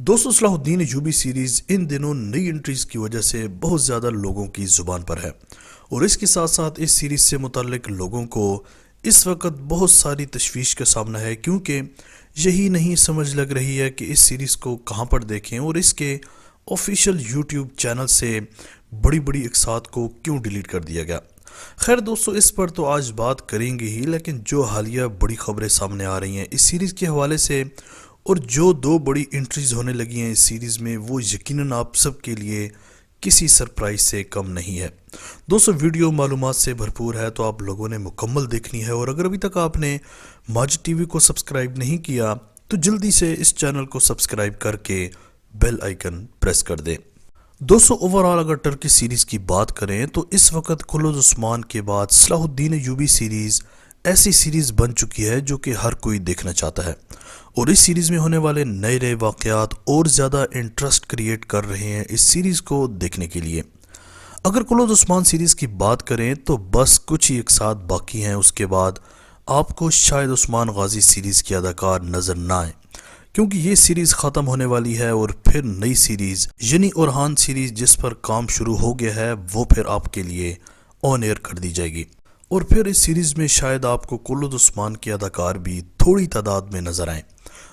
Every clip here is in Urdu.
دوستو صلاح الدین ایوبی سیریز ان دنوں نئی انٹریز کی وجہ سے بہت زیادہ لوگوں کی زبان پر ہے، اور اس کے ساتھ ساتھ اس سیریز سے متعلق لوگوں کو اس وقت بہت ساری تشویش کا سامنا ہے، کیونکہ یہی نہیں سمجھ لگ رہی ہے کہ اس سیریز کو کہاں پر دیکھیں اور اس کے آفیشیل یوٹیوب چینل سے بڑی بڑی اقساط کو کیوں ڈیلیٹ کر دیا گیا۔ خیر دوستو، اس پر تو آج بات کریں گے ہی، لیکن جو حالیہ بڑی خبریں سامنے آ رہی ہیں اس سیریز کے حوالے سے، اور جو دو بڑی انٹریز ہونے لگی ہیں اس سیریز میں، وہ یقیناً آپ سب کے لیے کسی سرپرائز سے کم نہیں ہے۔ دوستو ویڈیو معلومات سے بھرپور ہے، تو آپ لوگوں نے مکمل دیکھنی ہے، اور اگر ابھی تک آپ نے ماجد ٹی وی کو سبسکرائب نہیں کیا تو جلدی سے اس چینل کو سبسکرائب کر کے بیل آئیکن پریس کر دیں۔ دوستو اوورال اگر ٹرکی سیریز کی بات کریں تو اس وقت کلود عثمان کے بعد صلاح الدین ایوبی سیریز ایسی سیریز بن چکی ہے جو کہ ہر کوئی دیکھنا چاہتا ہے، اور اس سیریز میں ہونے والے نئے نئے واقعات اور زیادہ انٹرسٹ کریٹ کر رہے ہیں اس سیریز کو دیکھنے کے لیے۔ اگر کلود عثمان سیریز کی بات کریں تو بس کچھ ہی اقساط باقی ہیں، اس کے بعد آپ کو شاید عثمان غازی سیریز کی اداکار نظر نہ آئے، کیونکہ یہ سیریز ختم ہونے والی ہے، اور پھر نئی سیریز یعنی اورہان سیریز جس پر کام شروع ہو گیا ہے وہ پھر آپ کے لیے آن ایئر کر دی جائے گی، اور پھر اس سیریز میں شاید آپ کو کلود عثمان کے اداکار بھی تھوڑی تعداد میں نظر آئیں۔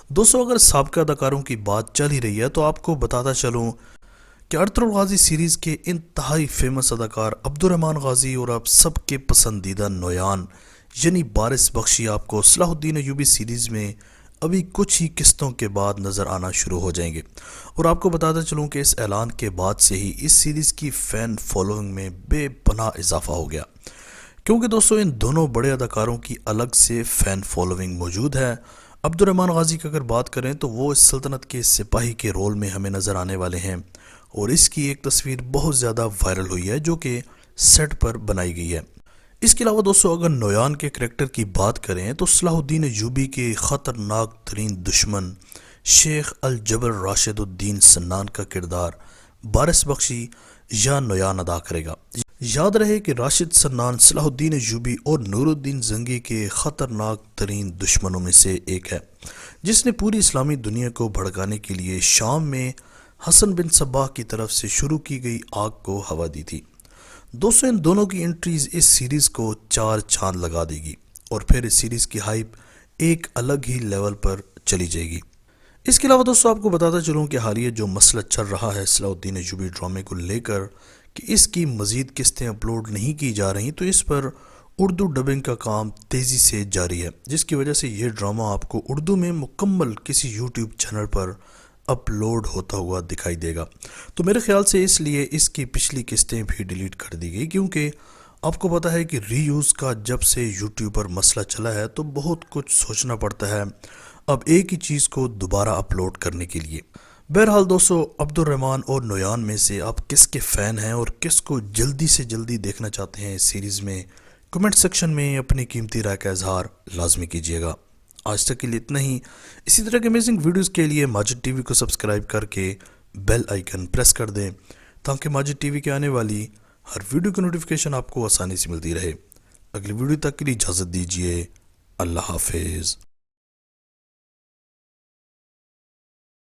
دوستو اگر سابقہ اداکاروں کی بات چل ہی رہی ہے تو آپ کو بتاتا چلوں کہ ارطغرل غازی سیریز کے انتہائی فیمس اداکار عبدالرحمن غازی اور آپ سب کے پسندیدہ نویان یعنی بارس بخشی آپ کو صلاح الدین ایوبی سیریز میں ابھی کچھ ہی قسطوں کے بعد نظر آنا شروع ہو جائیں گے، اور آپ کو بتاتا چلوں کہ اس اعلان کے بعد سے ہی اس سیریز کی فین فالوئنگ میں بے پناہ اضافہ ہو گیا، کیونکہ دوستو ان دونوں بڑے اداکاروں کی الگ سے فین فالوئنگ موجود ہے۔ عبدالرحمن غازی کی اگر بات کریں تو وہ اس سلطنت کے سپاہی کے رول میں ہمیں نظر آنے والے ہیں، اور اس کی ایک تصویر بہت زیادہ وائرل ہوئی ہے جو کہ سیٹ پر بنائی گئی ہے۔ اس کے علاوہ دوستو اگر نویان کے کریکٹر کی بات کریں تو صلاح الدین ایوبی کے خطرناک ترین دشمن شیخ الجبر راشد الدین سنان کا کردار بارس بخشی یا نویان ادا کرے گا۔ یاد رہے کہ راشد سنان صلاح الدین ایوبی اور نور الدین زنگی کے خطرناک ترین دشمنوں میں سے ایک ہے، جس نے پوری اسلامی دنیا کو بھڑکانے کے لیے شام میں حسن بن صباح کی طرف سے شروع کی گئی آگ کو ہوا دی تھی۔ دوستو ان دونوں کی انٹریز اس سیریز کو چار چاند لگا دے گی، اور پھر اس سیریز کی ہائپ ایک الگ ہی لیول پر چلی جائے گی۔ اس کے علاوہ دوستو آپ کو بتاتا چلوں کہ حالیہ جو مسئلہ چل رہا ہے صلاح الدین ایوبی ڈرامے کو لے کر کہ اس کی مزید قسطیں اپلوڈ نہیں کی جا رہی، تو اس پر اردو ڈبنگ کا کام تیزی سے جاری ہے، جس کی وجہ سے یہ ڈرامہ آپ کو اردو میں مکمل کسی یوٹیوب چینل پر اپلوڈ ہوتا ہوا دکھائی دے گا۔ تو میرے خیال سے اس لیے اس کی پچھلی قسطیں بھی ڈیلیٹ کر دی گئی، کیونکہ آپ کو پتہ ہے کہ ری یوز کا جب سے یوٹیوب پر مسئلہ چلا ہے تو بہت کچھ سوچنا پڑتا ہے اب ایک ہی چیز کو دوبارہ اپلوڈ کرنے کے لیے۔ بہرحال دوستو عبدالرحمن اور نویان میں سے آپ کس کے فین ہیں اور کس کو جلدی سے جلدی دیکھنا چاہتے ہیں اس سیریز میں، کمنٹ سیکشن میں اپنی قیمتی رائے کا اظہار لازمی کیجیے گا۔ آج تک کے لیے اتنا ہی۔ اسی طرح کے امیزنگ ویڈیوز کے لیے ماجد ٹی وی کو سبسکرائب کر کے بیل آئیکن پریس کر دیں، تاکہ ماجد ٹی وی کے آنے والی ہر ویڈیو کی نوٹیفیکیشن آپ کو آسانی سے ملتی رہے۔ اگلی ویڈیو تک کے لیے اجازت دیجیے۔ اللہ حافظ۔